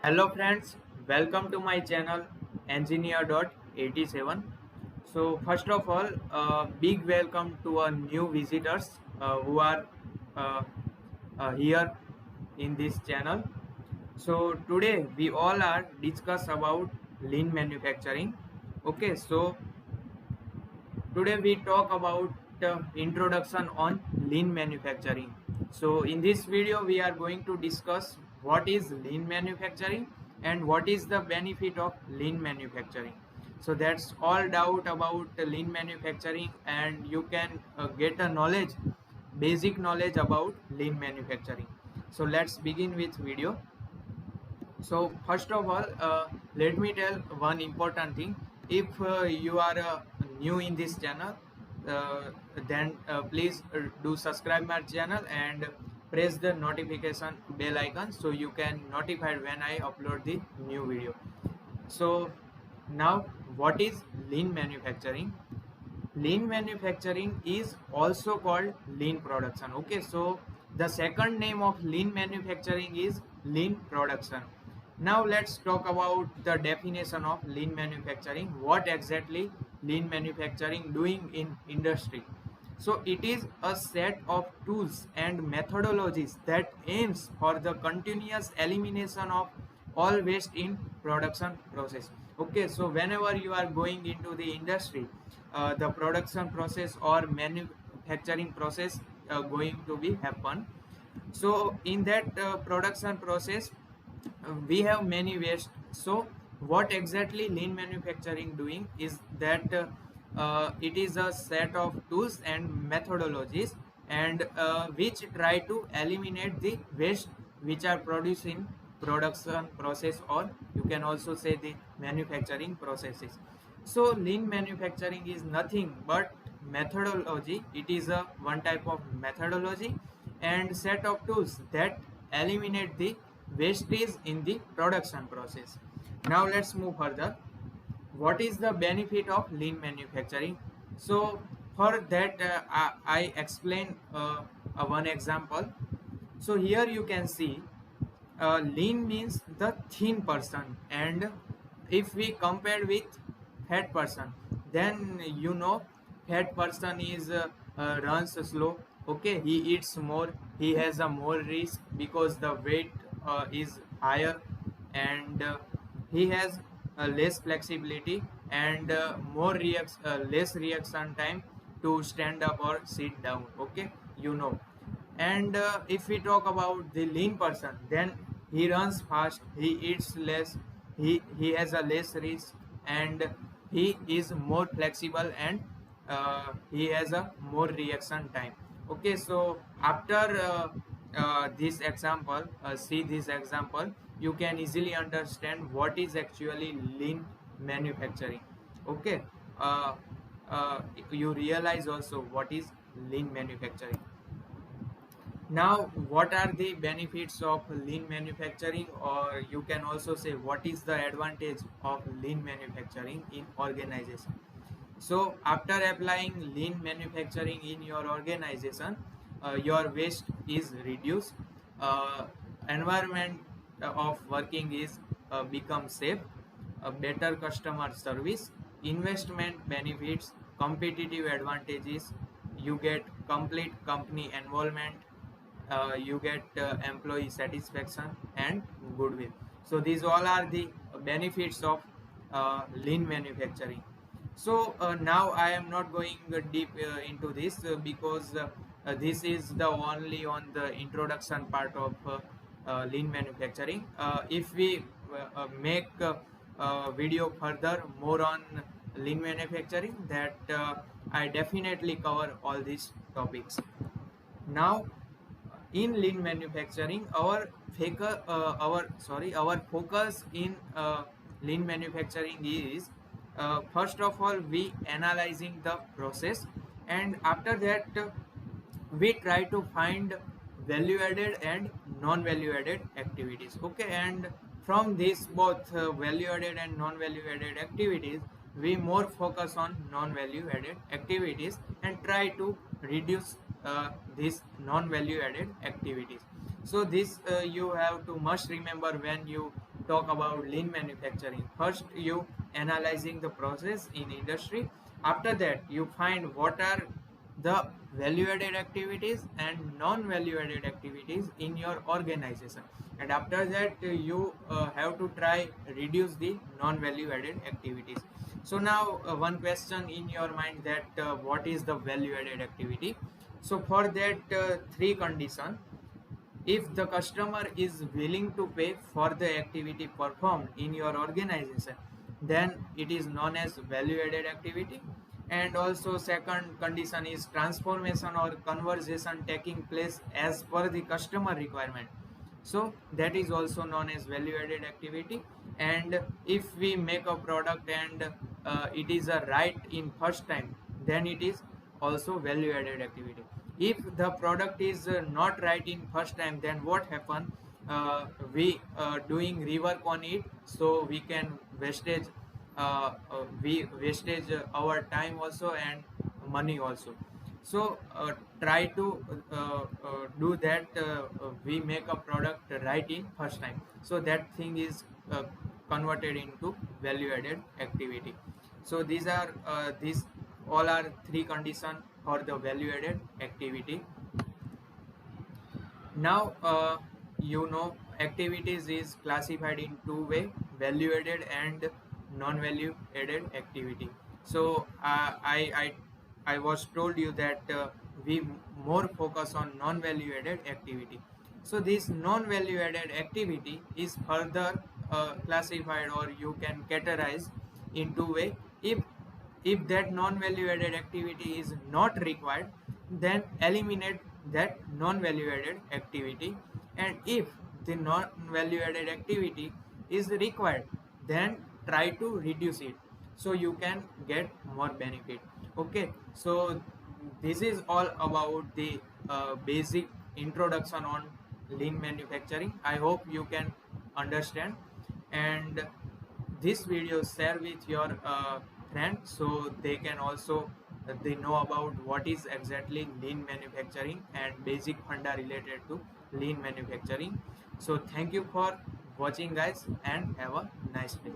Hello friends, welcome to my channel engineer.87. So first of all, big welcome to our new visitors who are uh, here in this channel. So today we all are discuss about lean manufacturing. Okay, so today we talk about introduction on lean manufacturing. So in this video we are going to discuss what is lean manufacturing and what is the benefit of lean manufacturing. So that's all doubt about lean manufacturing, and you can get a knowledge, basic knowledge about lean manufacturing. So let's begin with video. So first of all, let me tell one important thing. If you are new in this channel, uh, then please do subscribe my channel and press the notification bell icon so you can notified when I upload the new video. So now, what is lean manufacturing? Lean manufacturing is also called lean production. Okay, so the second name of lean manufacturing is lean production. Now let's talk about the definition of lean manufacturing. What exactly lean manufacturing doing in industry? So it is a set of tools and methodologies that aims for the continuous elimination of all waste in production process. Okay, so whenever you are going into the industry, the production process or manufacturing process going to be happen. So in that production process, we have many waste. So what exactly lean manufacturing doing is that it is a set of tools and methodologies and which try to eliminate the waste which are produced in production process, or you can also say the manufacturing processes. So lean manufacturing is nothing but methodology. It is a one type of methodology and set of tools that eliminate the wastage in the production process. Now let's move further. What is the benefit of lean manufacturing? So for that I explain one example. So here you can see lean means the thin person, and if we compare with fat person, then you know fat person is runs slow. Okay, he eats more, he has a more risk because the weight is higher, and he has less flexibility and less reaction time to stand up or sit down. Okay, you know. And if we talk about the lean person, then he runs fast, he eats less, he has a less risk, and he is more flexible, and he has a more reaction time. Okay, so after this example, see this example, you can easily understand what is actually lean manufacturing. Okay, uh, you realize also what is lean manufacturing. Now, what are the benefits of lean manufacturing, or you can also say what is the advantage of lean manufacturing in organization? So, after applying lean manufacturing in your organization, your waste is reduced, environment of working is become safe, better customer service, investment benefits, competitive advantages, you get complete company involvement, you get employee satisfaction and goodwill. So these all are the benefits of lean manufacturing. So now I am not going deep into this because this is the only on the introduction part of lean manufacturing. If we make video further more on lean manufacturing, that I definitely cover all these topics. Now in lean manufacturing, our focus in lean manufacturing is first of all we analyzing the process, and after that we try to find value added and non value added activities. Okay, and from this both value added and non value added activities, we more focus on non value added activities and try to reduce these non value added activities. So this you have to must remember when you talk about lean manufacturing. First, you analyzing the process in industry. After that, you find what are the value added activities and non value added activities in your organization, and after that you have to try reduce the non value added activities. So now one question in your mind that what is the value added activity. So for that three condition, if the customer is willing to pay for the activity performed in your organization, then it is known as value added activity. And also second condition is transformation or conversion taking place as per the customer requirement, so that is also known as value added activity. And if we make a product and it is a right in first time, then it is also value added activity. If the product is not right in first time, then what happen, we doing rework on it, so we can wastage we wastage our time also and money also. So try to do that, we make a product right in first time, so that thing is converted into value added activity. So these all are three conditions for the value added activity. Now you know activities is classified in two way, value added and non value added activity. So I was told you that we more focus on non value added activity. So this non value added activity is further classified, or you can categorize in two way. If that non value added activity is not required, then eliminate that non value added activity. And if the non value added activity is required, then try to reduce it, so you can get more benefit. Okay, so this is all about the basic introduction on lean manufacturing. I hope you can understand, and this video share with your friends, so they can also they know about what is exactly lean manufacturing and basic funda related to lean manufacturing. So thank you for watching guys, and have a nice day,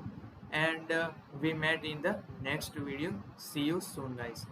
and we met in the next video. See you soon guys.